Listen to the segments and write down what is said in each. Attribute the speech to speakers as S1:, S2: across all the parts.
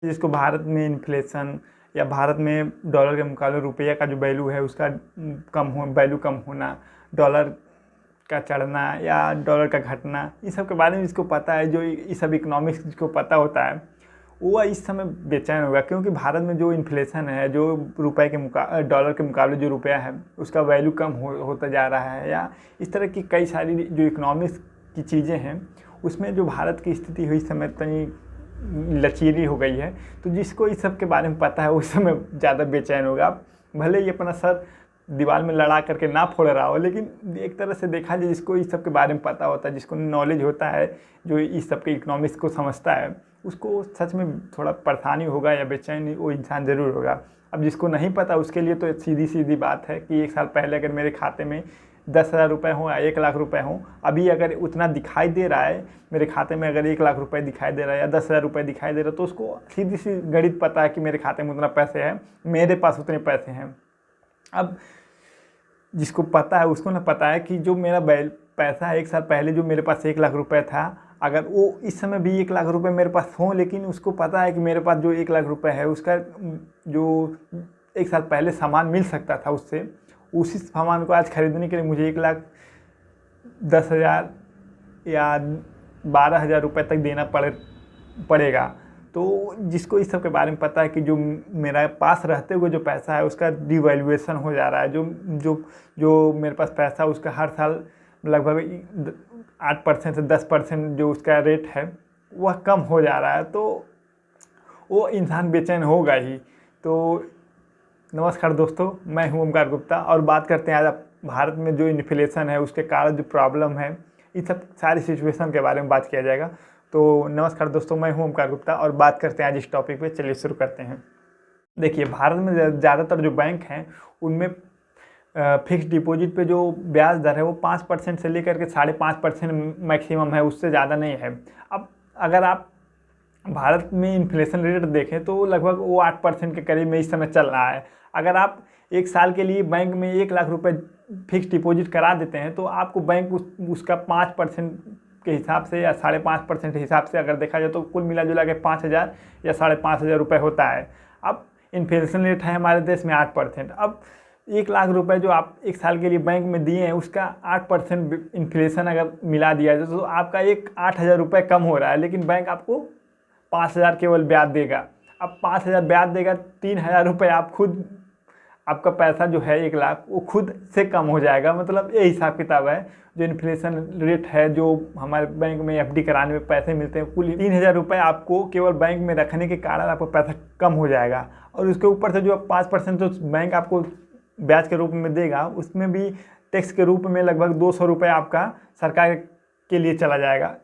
S1: जिसको भारत में इन्फ्लेशन या भारत में डॉलर के मुकाबले रुपये का जो वैल्यू है उसका वैल्यू कम होना, डॉलर का चढ़ना या डॉलर का घटना, इस सब के बारे में जिसको पता है, जो ये सब इकोनॉमिक्स जिसको पता होता है, वो इस समय बेचैन होगा। क्योंकि भारत में जो इन्फ्लेशन है, जो डॉलर के मुकाबले जो रुपया है उसका वैल्यू कम होता जा रहा है, या इस तरह की कई सारी जो इकोनॉमिक्स की चीज़ें हैं उसमें जो भारत की स्थिति हुई समय तनी लचीली हो गई है। तो जिसको इस सब के बारे में पता है उस समय ज़्यादा बेचैन होगा। भले ही अपना सर दीवार में लड़ा करके ना फोड़ रहा हो, लेकिन एक तरह से देखा जाए जिसको इस सब के बारे में पता होता है, जिसको नॉलेज होता है, जो इस सब के इकोनॉमिक्स को समझता है, उसको सच में थोड़ा परेशानी होगा या बेचैनी वो इंसान ज़रूर होगा। अब जिसको नहीं पता उसके लिए तो सीधी सीधी बात है कि 1 साल पहले अगर मेरे खाते में 10,000 रुपये हों या 1 लाख रुपये हों, अभी अगर उतना दिखाई दे रहा है मेरे खाते में, अगर 1 लाख रुपये दिखाई दे रहा है या 10,000 रुपये दिखाई दे रहा है, तो उसको सीधी सी गणित पता है कि मेरे खाते में उतना पैसे हैं, मेरे पास उतने पैसे हैं। अब जिसको पता है उसको ना पता है कि जो मेरा पैसा है 1 साल पहले जो मेरे पास 1 लाख रुपये था, अगर वो इस समय भी 1 लाख रुपये मेरे पास हों, लेकिन उसको पता है कि मेरे पास जो 1 लाख रुपये है उसका जो 1 साल पहले सामान मिल सकता था उससे, उसी सामान को आज खरीदने के लिए मुझे 1,10,000 या 12,000 रुपये तक देना पड़ेगा। तो जिसको इस सब के बारे में पता है कि जो मेरा पास रहते हुए जो पैसा है उसका डिवैल्यूएशन हो जा रहा है, जो मेरे पास पैसा उसका हर साल लगभग 8% से 10% जो उसका रेट है वह कम हो जा रहा है, तो वो इंसान बेचैन होगा ही। तो नमस्कार दोस्तों, मैं हूं ओमकार गुप्ता और बात करते हैं आज भारत में जो इन्फ्लेशन है उसके कारण जो प्रॉब्लम है, इस सब सारी सिचुएशन के बारे में बात किया जाएगा। तो नमस्कार दोस्तों, मैं हूं ओमकार गुप्ता और बात करते हैं आज इस टॉपिक पे। चलिए शुरू करते हैं। देखिए, भारत में ज़्यादातर जो बैंक हैं उनमें फिक्स डिपॉजिट पे जो ब्याज दर है वो 5% से लेकर के 5.5% मैक्सिमम है, उससे ज़्यादा नहीं है। अब अगर आप भारत में इन्फ्लेशन रेट देखें तो लगभग वो 8% के करीब में इस समय चल रहा है। अगर आप 1 साल के लिए बैंक में 1 लाख रुपए फिक्स डिपॉजिट करा देते हैं तो आपको बैंक उसका 5% के हिसाब से या 5.5% के हिसाब से अगर देखा जाए तो कुल मिला जुला के 5,000 या 5,500 रुपये होता है। अब इन्फ्लेशन रेट है हमारे देश में 8%। अब 1 लाख रुपए जो आप 1 साल के लिए बैंक में दिए हैं उसका 8% इन्फ्लेशन अगर मिला दिया जाए तो आपका 8,000 रुपये कम हो रहा है, लेकिन बैंक आपको 5,000 केवल ब्याज देगा। अब 5,000 ब्याज देगा, 3,000 रुपये आप खुद, आपका पैसा जो है 1 लाख वो खुद से कम हो जाएगा। मतलब ये हिसाब किताब है। जो इन्फ्लेशन रेट है, जो हमारे बैंक में एफडी कराने में पैसे मिलते हैं, कुल 3,000 रुपये आपको केवल बैंक में रखने के कारण आपका पैसा कम हो जाएगा। और उसके ऊपर से जो 5% जो बैंक आपको ब्याज के रूप में देगा उसमें भी टैक्स के रूप में लगभग 200 रुपये आपका सरकार के लिए चला जाएगा।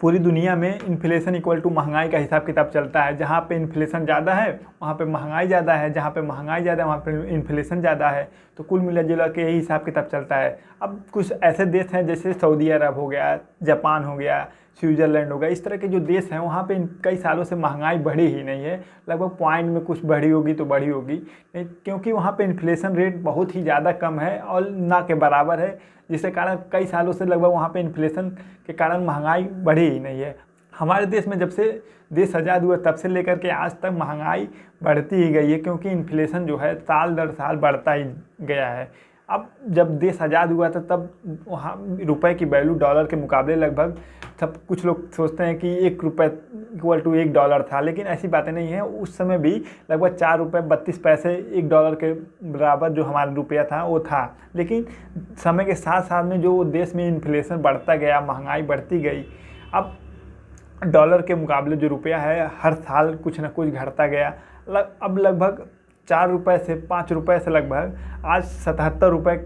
S1: पूरी दुनिया में इन्फ्लेशन इक्वल टू महंगाई का हिसाब किताब चलता है। जहाँ पे इन्फ्लेशन ज़्यादा है वहाँ पे महंगाई ज़्यादा है, जहाँ पे महंगाई ज़्यादा है वहाँ पे इन्फ्लेशन ज़्यादा है। तो कुल मिला जुला के यही हिसाब किताब चलता है। अब कुछ ऐसे देश हैं जैसे सऊदी अरब हो गया, जापान हो गया, स्विट्ज़रलैंड हो गया, इस तरह के जो देश हैं वहाँ पे कई सालों से महंगाई बढ़ी ही नहीं है। लगभग पॉइंट में कुछ बढ़ी होगी तो बढ़ी होगी, क्योंकि वहाँ पे इन्फ्लेशन रेट बहुत ही ज़्यादा कम है और ना के बराबर है, जिसके कारण कई सालों से लगभग वहाँ पे इन्फ्लेशन के कारण महंगाई बढ़ी ही नहीं है। हमारे देश में जब से देश आज़ाद हुआ तब से लेकर के आज तक महंगाई बढ़ती ही गई है, क्योंकि इन्फ्लेशन जो है साल दर साल बढ़ता ही गया है। अब जब देश आज़ाद हुआ था तब वहाँ रुपए की वैल्यू डॉलर के मुकाबले लगभग, सब कुछ लोग सोचते हैं कि 1 रुपये इक्वल टू 1 डॉलर था, लेकिन ऐसी बातें नहीं है। उस समय भी लगभग 4 रुपये 32 पैसे 1 डॉलर के बराबर जो हमारा रुपया था वो था। लेकिन समय के साथ साथ में जो देश में इन्फ्लेशन बढ़ता गया, महंगाई बढ़ती गई, अब डॉलर के मुकाबले जो रुपया है हर साल कुछ ना कुछ घटता गया। अब लगभग 4 रुपये से 5 रुपये से लगभग आज 77 रुपये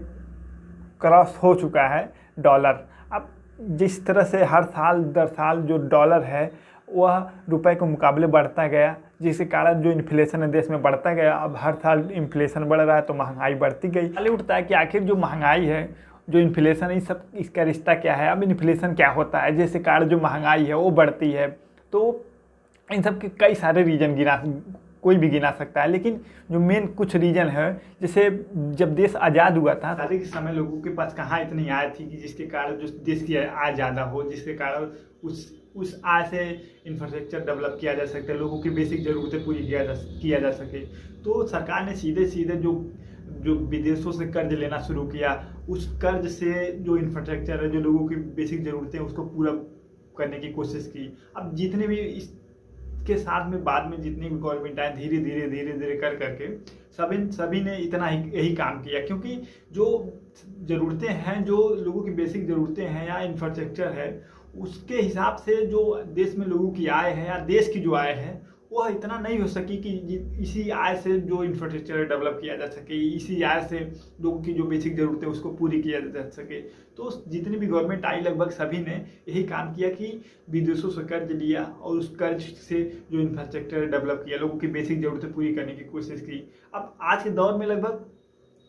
S1: क्रॉस हो चुका है डॉलर। अब जिस तरह से हर साल दर साल जो डॉलर है वह रुपए के मुकाबले बढ़ता गया, जिसके कारण जो इन्फ्लेशन है देश में बढ़ता गया। अब हर साल इन्फ्लेशन बढ़ रहा है तो महंगाई बढ़ती गई। सवाल उठता है कि आखिर जो महंगाई है, जो इन्फ्लेशन है, सब इसका रिश्ता क्या है। अब इन्फ्लेशन क्या होता है, जिसके कारण जो महंगाई है वो बढ़ती है। तो इन सब के कई सारे रीजन कोई भी गिना सकता है। लेकिन जो मेन कुछ रीज़न है, जैसे जब देश आज़ाद हुआ था, आज़ादी के समय लोगों के पास कहाँ इतनी आय थी कि जिसके कारण जो देश की आय ज़्यादा हो, जिसके कारण उस आय से इंफ्रास्ट्रक्चर डेवलप किया जा सकता है, लोगों की बेसिक ज़रूरतें पूरी किया जा सके। तो सरकार ने सीधे सीधे जो विदेशों से कर्ज लेना शुरू किया, उस कर्ज से जो इंफ्रास्ट्रक्चर है, जो लोगों की बेसिक ज़रूरतें हैं, उसको पूरा करने की कोशिश की। अब जितने भी इसके साथ में बाद में जितनी भी गवर्नमेंट आए, धीरे धीरे कर करके सभी ने इतना ही यही काम किया, क्योंकि जो ज़रूरतें हैं, जो लोगों की बेसिक ज़रूरतें हैं या इंफ्रास्ट्रक्चर है, उसके हिसाब से जो देश में लोगों की आय है या देश की जो आय है वह इतना नहीं हो सकी कि इसी आय से जो इंफ्रास्ट्रक्चर डेवलप किया जा सके, इसी आय से लोगों की जो बेसिक ज़रूरत है उसको पूरी किया जा सके। तो जितनी भी गवर्नमेंट आई लगभग सभी ने यही काम किया कि विदेशों से कर्ज लिया और उस कर्ज से जो इंफ्रास्ट्रक्चर डेवलप किया, लोगों की बेसिक ज़रूरतें पूरी करने की कोशिश की। अब आज के दौर में लगभग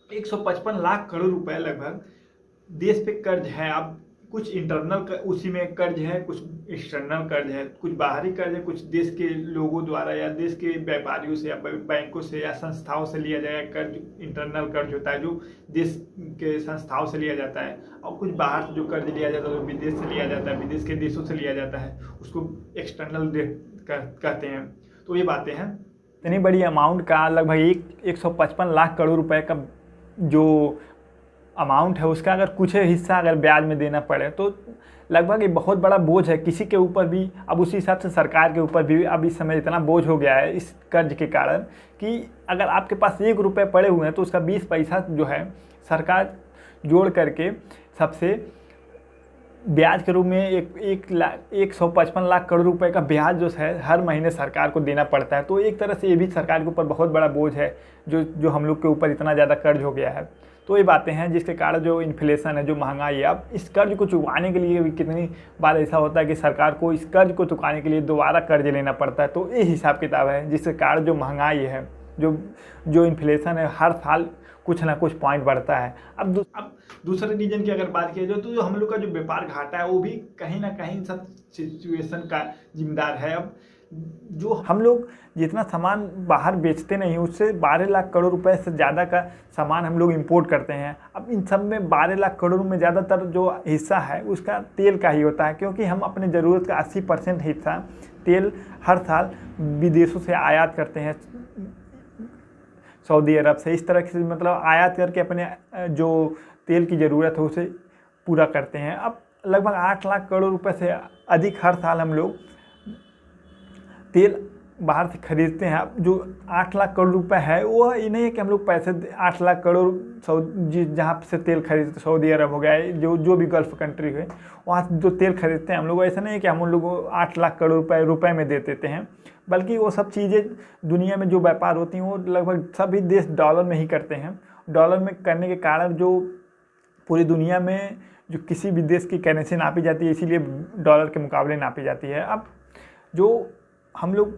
S1: 155 लाख करोड़ रुपए लगभग देश पे कर्ज है। अब कुछ इंटरनल उसी में कर्ज है, कुछ एक्सटर्नल कर्ज है, कुछ बाहरी कर्ज है, कुछ देश के लोगों द्वारा या देश के व्यापारियों से या बैंकों से या संस्थाओं से लिया जाएगा कर्ज। इंटरनल कर्ज होता है जो देश के संस्थाओं से लिया जाता है, और कुछ बाहर से जो कर्ज लिया जाता है जो विदेश से लिया जाता है, विदेश के देशों से लिया जाता है, उसको एक्सटर्नल डेट कहते हैं। तो ये बातें हैं। इतनी बड़ी अमाउंट का लगभग 155 लाख करोड़ रुपए का जो अमाउंट है, उसका अगर कुछ हिस्सा अगर ब्याज में देना पड़े तो लगभग ये बहुत बड़ा बोझ है किसी के ऊपर भी। अब उसी हिसाब से सरकार के ऊपर भी अब इस समय इतना बोझ हो गया है इस कर्ज के कारण कि अगर आपके पास 1 रुपये पड़े हुए हैं तो उसका 20 पैसा जो है सरकार जोड़ करके सबसे ब्याज के रूप में 155 लाख करोड़ रुपए का ब्याज जो है हर महीने सरकार को देना पड़ता है। तो एक तरह से ये भी सरकार के ऊपर बहुत बड़ा बोझ है जो हम लोग के ऊपर इतना ज़्यादा कर्ज हो गया है। तो ये बातें हैं जिसके कारण जो इन्फ्लेशन है, जो महंगाई है, अब इस कर्ज को चुकाने के लिए भी कितनी बार ऐसा होता है कि सरकार को इस कर्ज को चुकाने के लिए दोबारा कर्ज लेना पड़ता है। तो ये हिसाब किताब है जिसके कारण जो महंगाई है, जो इन्फ्लेशन है, हर साल कुछ ना कुछ पॉइंट बढ़ता है। अब दूसरे रीजन की अगर बात किया जाए तो जो हम लोग का जो व्यापार घाटा है वो भी कहीं ना कहीं सब सिचुएशन का जिम्मेदार है। अब जो हम लोग जितना सामान बाहर बेचते नहीं उससे 12 लाख करोड़ रुपए से ज़्यादा का सामान हम लोग इंपोर्ट करते हैं। अब इन सब में 12 लाख करोड़ में ज़्यादातर जो हिस्सा है उसका तेल का ही होता है, क्योंकि हम अपने ज़रूरत का 80% हिस्सा तेल हर साल विदेशों से आयात करते हैं, सऊदी अरब से। इस तरह से मतलब आयात करके अपने जो तेल की ज़रूरत है उसे पूरा करते हैं। अब लगभग 8 लाख करोड़ रुपए से अधिक हर साल हम लोग तेल बाहर से खरीदते हैं। अब जो 8 लाख करोड़ रुपए है वो ये नहीं है कि हम लोग पैसे 8 लाख करोड़ जहाँ से तेल खरीदते, सऊदी अरब हो गया, जो भी गल्फ कंट्री है वहाँ से जो तेल खरीदते हैं हम लोग, ऐसा नहीं है कि हम उन लोगों को 8 लाख करोड़ रुपए में दे देते हैं, बल्कि वो सब चीज़ें दुनिया में जो व्यापार होती हैं वो लगभग सभी देश डॉलर में ही करते हैं। डॉलर में करने के कारण जो पूरी दुनिया में जो किसी भी देश की करेंसी नापी जाती है, इसीलिए डॉलर के मुकाबले नापी जाती है। अब जो हम लोग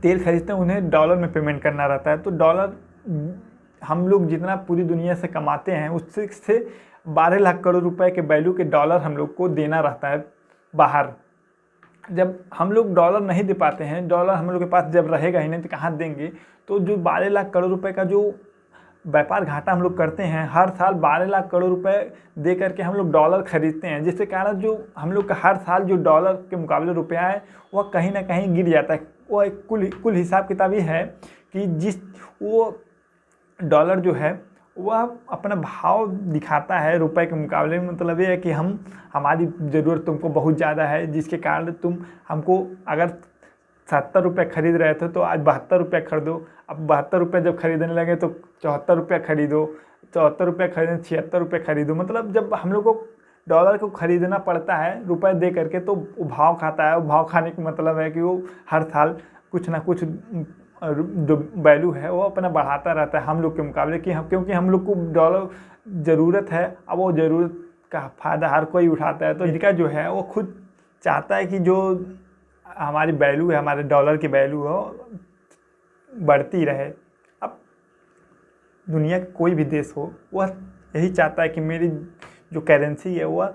S1: तेल खरीदते हैं उन्हें डॉलर में पेमेंट करना रहता है, तो डॉलर हम लोग जितना पूरी दुनिया से कमाते हैं उससे 12 लाख करोड़ रुपए के वैल्यू के डॉलर हम लोग को देना रहता है बाहर। जब हम लोग डॉलर नहीं दे पाते हैं, डॉलर हम लोग के पास जब रहेगा ही नहीं तो कहाँ देंगे, तो जो 12 लाख करोड़ रुपए का जो व्यापार घाटा हम लोग करते हैं, हर साल 12 लाख करोड़ रुपए दे करके हम लोग डॉलर खरीदते हैं, जिसके कारण जो हम लोग का हर साल जो डॉलर के मुकाबले रुपया है वह कहीं ना कहीं गिर जाता है। वो एक कुल हिसाब किताब ये है कि वो डॉलर जो है वह अपना भाव दिखाता है रुपए के मुकाबले में। मतलब ये है कि हमारी ज़रूरत तुमको बहुत ज़्यादा है, जिसके कारण तुम हमको अगर 70 रुपये खरीद रहे थे तो आज 72 रुपये खरीदो। अब 72 रुपये जब खरीदने लगे तो 74 रुपये खरीदो, 74 रुपये खरीदे 76 रुपये खरीदो। मतलब जब हम लोग को डॉलर को खरीदना पड़ता है रुपए दे करके तो वो भाव खाता है। वो भाव खाने का मतलब है कि वो हर साल कुछ ना कुछ जो वैल्यू है वो अपना बढ़ाता रहता है हम लोग के मुकाबले, क्योंकि हम लोग को डॉलर ज़रूरत है। अब वो ज़रूरत का फ़ायदा हर कोई उठाता है, तो इनका जो है वो खुद चाहता है कि जो हमारी वैल्यू है, हमारे डॉलर की वैल्यू हो बढ़ती रहे। अब दुनिया का कोई भी देश हो वह यही चाहता है कि मेरी जो करेंसी है वह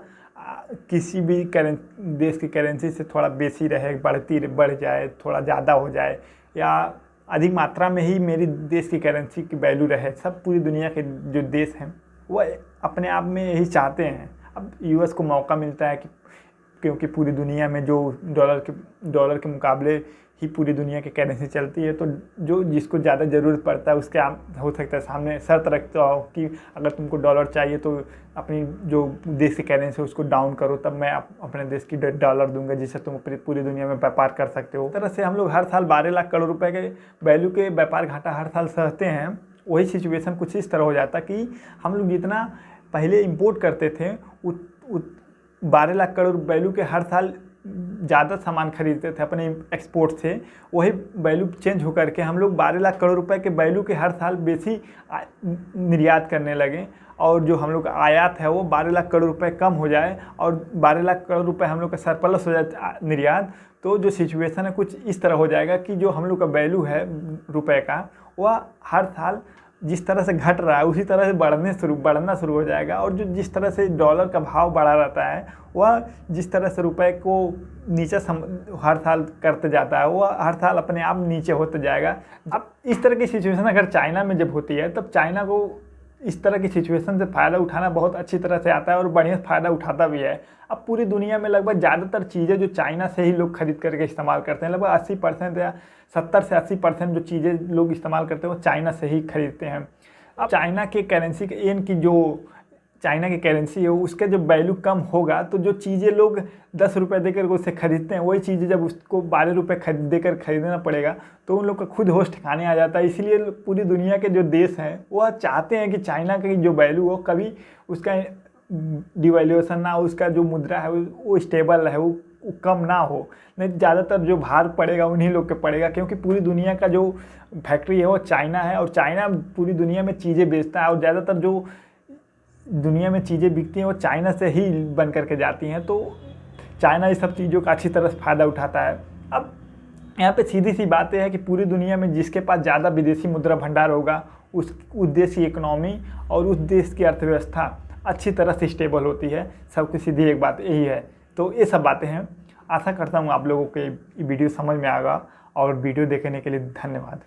S1: किसी भी देश की करेंसी से थोड़ा बेसी रहे, बढ़ जाए, थोड़ा ज़्यादा हो जाए, या अधिक मात्रा में ही मेरी देश की करेंसी की वैल्यू रहे। सब पूरी दुनिया के जो देश हैं वो अपने आप में यही चाहते हैं। अब यूएस को मौका मिलता है कि क्योंकि पूरी दुनिया में जो डॉलर के मुकाबले ही पूरी दुनिया की करेंसी चलती है, तो जो जिसको ज़्यादा ज़रूरत पड़ता है उसके हो सकता है सामने शर्त रखता हो कि अगर तुमको डॉलर चाहिए तो अपनी जो देश की करेंसी है उसको डाउन करो, तब मैं अपने देश की डॉलर दूंगा जिससे तुम पूरी दुनिया में व्यापार कर सकते हो। इस तरह से हम लोग हर साल 12 लाख करोड़ रुपए के वैल्यू के व्यापार घाटा हर साल सहते हैं। वही सिचुएशन कुछ इस तरह हो जाता कि हम लोग जितना पहले इंपोर्ट करते थे 12 लाख करोड़ वैल्यू के हर साल ज़्यादा सामान खरीदते थे अपने एक्सपोर्ट से, वही वैल्यू चेंज होकर के हम लोग 12 लाख करोड़ रुपए के वैल्यू के हर साल बेसी निर्यात करने लगे, और जो हम लोग का आयात है वो 12 लाख करोड़ रुपए कम हो जाए और 12 लाख करोड़ रुपए हम लोग का सरप्लस हो जाए निर्यात। तो जो सिचुएशन है कुछ इस तरह हो जाएगा कि जो हम लोग का वैल्यू है रुपए का वह हर साल जिस तरह से घट रहा है उसी तरह से बढ़ना शुरू हो जाएगा, और जो जिस तरह से डॉलर का भाव बढ़ा रहता है वह जिस तरह से रुपए को नीचे हर साल करते जाता है वह हर साल अपने आप नीचे होते जाएगा। अब इस तरह की सिचुएशन अगर चाइना में जब होती है तब चाइना को इस तरह की सिचुएशन से फ़ायदा उठाना बहुत अच्छी तरह से आता है और बढ़िया फ़ायदा उठाता भी है। अब पूरी दुनिया में लगभग ज़्यादातर चीज़ें जो चाइना से ही लोग खरीद करके इस्तेमाल करते हैं, लगभग 80% या 70 से 80% जो चीज़ें लोग इस्तेमाल करते हैं वो चाइना से ही खरीदते हैं। अब चाइना के करेंसी के येन की जो चाइना की करेंसी है उसका जब वैल्यू कम होगा तो जो चीज़ें लोग 10 रुपये देकर उससे खरीदते हैं वही चीज़ें जब उसको 12 रुपये देकर खरीदना पड़ेगा तो उन लोग का खुद होश ठिकाने आ जाता है। इसलिए पूरी दुनिया के जो देश हैं वह चाहते हैं कि चाइना की जो वैल्यू हो कभी उसका डिवैल्यूएशन ना हो, उसका जो मुद्रा है वो स्टेबल रहे, वो कम ना हो। नहीं ज़्यादातर जो भार पड़ेगा उन्हीं लोग के पड़ेगा, क्योंकि पूरी दुनिया का जो फैक्ट्री है वो चाइना है और चाइना पूरी दुनिया में चीज़ें बेचता है और ज़्यादातर जो दुनिया में चीज़ें बिकती हैं वो चाइना से ही बन करके जाती हैं। तो चाइना इस सब चीज़ों का अच्छी तरह से फ़ायदा उठाता है। अब यहाँ पे सीधी सी बात यह है कि पूरी दुनिया में जिसके पास ज़्यादा विदेशी मुद्रा भंडार होगा उस देश की इकोनॉमी और उस देश की अर्थव्यवस्था अच्छी तरह से स्टेबल होती है। सबकी सीधी एक बात यही है। तो ये सब बातें हैं। आशा करता हूँ आप लोगों को ये वीडियो समझ में आएगा, और वीडियो देखने के लिए धन्यवाद।